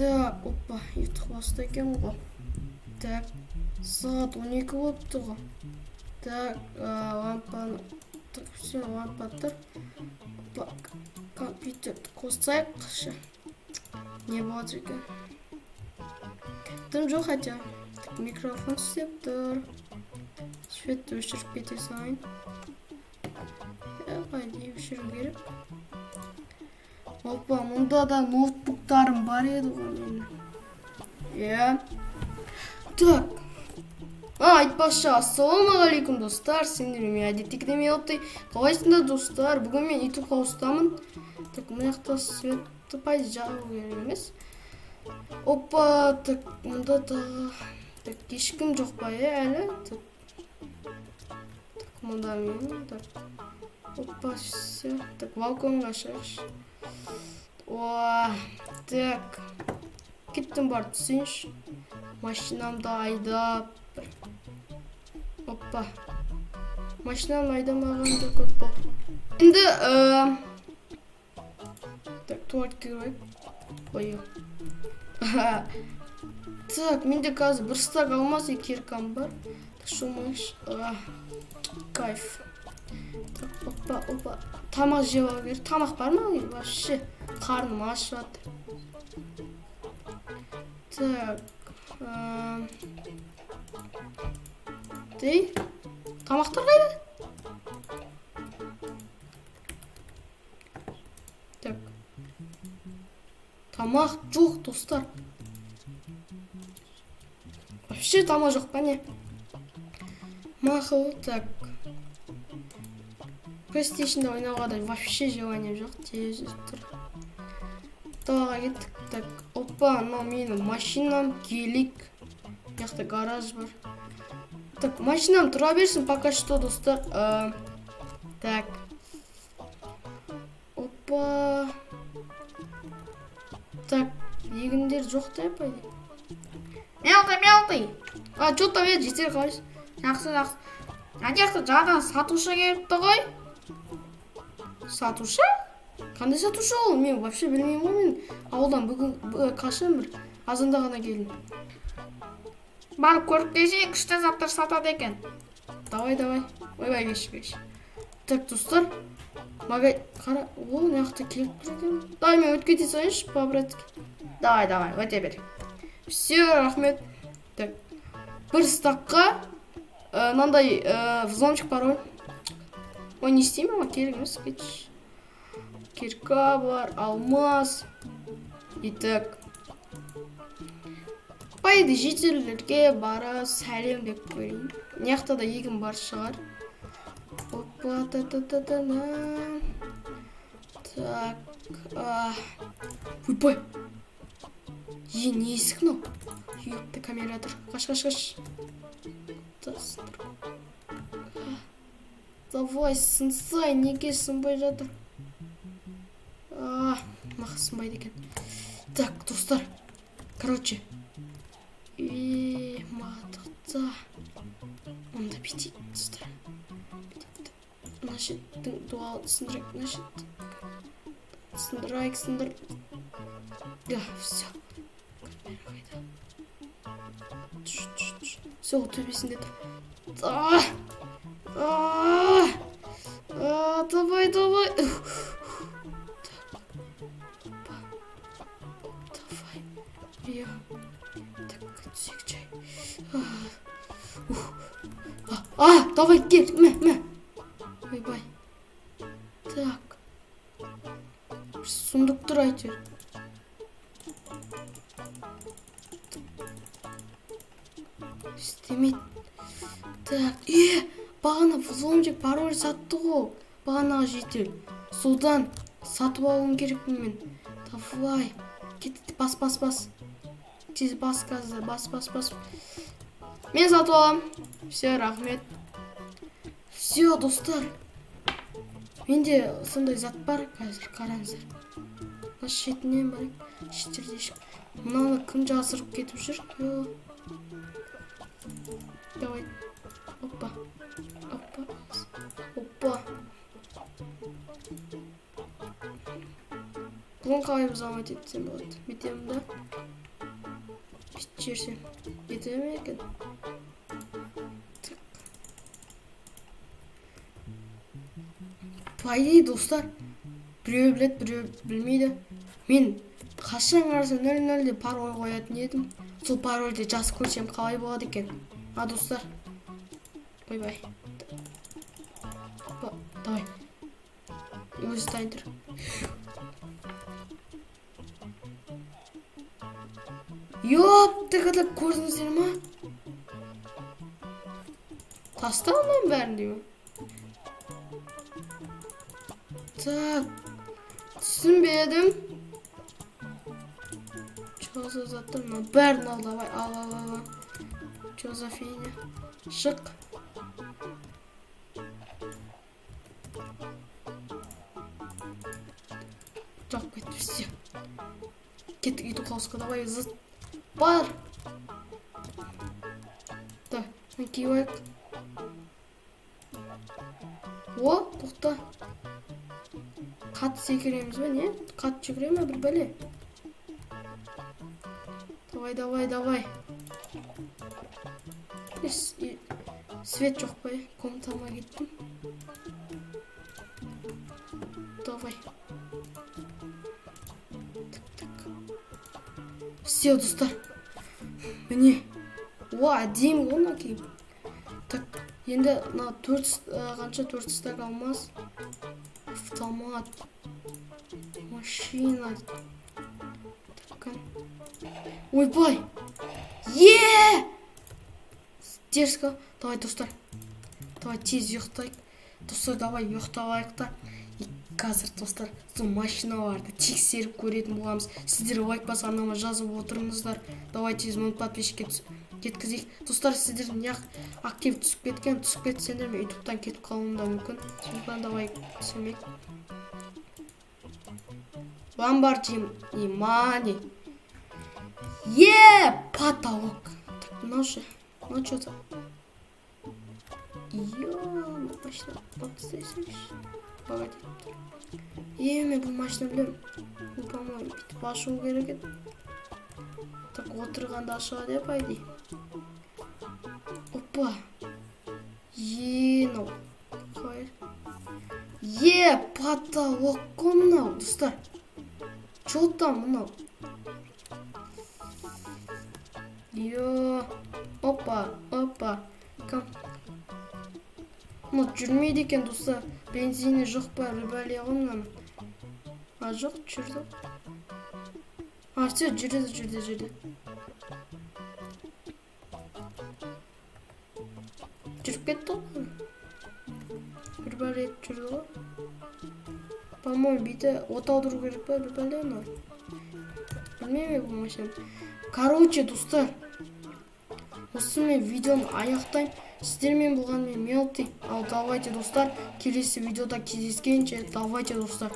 Так, опа, ұйықтық басты екен ғой. Так, сағат 12 болыпты ғой. Так, лампаны, так, все, лампа тұр. Опа, компьютерді қосайық. Не болады екен? Дым жоқ хотя. Так, микрофон істеп тұр. Светті өшіріп кете сайын. Қайда өшіру керек. Опа, мұнда да ноутбуктарым бар еді ғой менің. Так. Айтпақшы, ассалаумағалейкум достар. Сендер мен әдеттегідей оттай. Қалайсыңдар достар? Бүгін мен YouTube қауыстамын. Так, мына жақта светті пайда жағу керек емес. Опа, так, мұнда да так, ешкім жоқ па әлі? Так, мұнда мен, так. Опа, все. Так, балконға шығайықшы. О, так. Кеттім бар түсейінші. Машинамды айдап. Опа. Машинамды айдамағанда көп болды. Енді, так, туалет керейік. Ой. Так, менде қазір бір стак алмас екеркам бар. Так, шумайш. Кайф. Так, опа. Тамақ жеп алу керек. Тамақ бар ма? Вообще, қарным ашып жатыр. Так. Дей, тамақтар қайда? Так. Тамақ жоқ, достар. Вообще тамақ жоқ па не? Мақыл, так. PlayStation'да ойнауға да вообще желанием жоқ. Тез тұр. Далаға кеттік. Так, опа, мынау менің машинам, келик. Яқта гараж бар. Так, машинам тұра берсін пока что, достар. Так. Опа. Так, егіндер жоқ та пайда. Мелтый. Что там еді, жетер қалайсың? Жақсы. Жақсы, жаңадан сатушы келіпті ғой. Сатушы? Қандай сатушы ол? Мен вообще білмеймін ғой. Мен ауылдан бүгін қашан бір азанда ғана келдім. Барып көріп келсең, күшті заттар сатады екен. Давай. Ойбай кеш. Так, достар. Қара, ол неяқта келіп тұр екен. Давай, мен өтіп кете сайыншы, по-братски. Давай, өте бер. Все, рахмет. Так, бір стаққа мынандай взломчик пароль. Ой, не істеймін ма? Керек емес, кетші. Кирка бар, алмаз. Итак. Пайды жетерлерге бара сәлем деп көрейін. Неяқта да егін бар шығар. Опа, та-та-та-та-на. Так. Ойбай. Не есік мынау? Үйетті камера тұр. Қаш. Давай, сынсай, неге сынбай жатыр? Мақа сынбайды екен. Так, достар. Короче. Мақтықта. Онда бетейді, достар. Значит, дуал сындырайық. Сындыр. Да, все. Все, төбесінде тұр. Давай. Давай. Так, түсек жай. Давай, кет. Ойбай. Так. Сундук тұр әйтер. Істемейді. Так, бағана взломчик пароль сатты ғой. Бағанаға жетел. Содан сатып алуым керекпін мен. Давай. Кетті, бас. Тез бас қазір, бас. Мен сатып алам. Все, рахмет. Все, достар. Менде сондай зат бар қазір, қараңыздар. Мына шетінен бар. Шеттерде ешкі. Мынаны кім жасырып кетіп жүр? Давай. Опа. Бұған қалай взломать етсем болады? Бүйтемін да. Бүйтіп жіберсем. Жетеді ме екен? По идее, достар, біреу біледі, біреу білмейді. Мен қашан қарасам 00 деп пароль қоятын едім. Сол парольді жазып көрсем қалай болады екен? Достар. Ойбай. Давай. Өзі дайын тұр. Ёптығыды көрдіңіздер ма? Таста алмайым бәрін деймін. Так. Түсінбедім. Что за заттар? Бәрін ал, давай. Ал. Что за фигня? Шық. Жоқ, кетті все. Кеттік үйді қауысқа, давай, зыт. Бар. Да, киіп айық. О, тоқта. Қатты секіреміз бе, не? Қатты жүгіре ме, бір бәле? Давай. Свет жоқ па, комнатама кеттім. Давай. Все, достар. Міне. Әдемі ғана кейіп. Так, енді қанша 400 стак алмас. Автомат. Машина. Ойбай. Дерзко. Давай, достар. Давай, тез ұйықтайық. Достар, давай, ұйықтавайық та. Қазір, достар, сол машиналарды тексеріп көретін боламыз. Сіздер лайк басқаннама жазып отырыңыздар. Давай, тез мың подписчикке жеткізейік. Достар, сіздер неғ актив түсіп кетсеңдер мен ютубтан кетіп қалуым да мүмкін. Сондықтан давай түсірмек. Внимание. Потолок. Так, мынау ше. Мынау что-то. Машина. Погоди. Мен бұл машина білем. Бұл, по-моему, бүйтіп ашуы керек еді. Так, отырғанда ашылады деп айди. Опа. Мынау. Қайыр. Потолок қой мынау, достар. Чё там мынау? Опа. Кам. Жүрмейді екен, достар. Бензині жоқ па, рыбәле ғой мынаны. Жоқ, жүрді. Все, жүрді. Жүріп кетті ғой. Рыбәле жүрді ғой. По-моему, бейті оталдыру керек па, рыбәле ма? Білмейме бұл машина. Короче, достар. Осы мен видеоны аяқтайым. Сіздермен болған мен Мелти. Ал давайте, достар, келесі видеода кездескенше. Давайте, достар.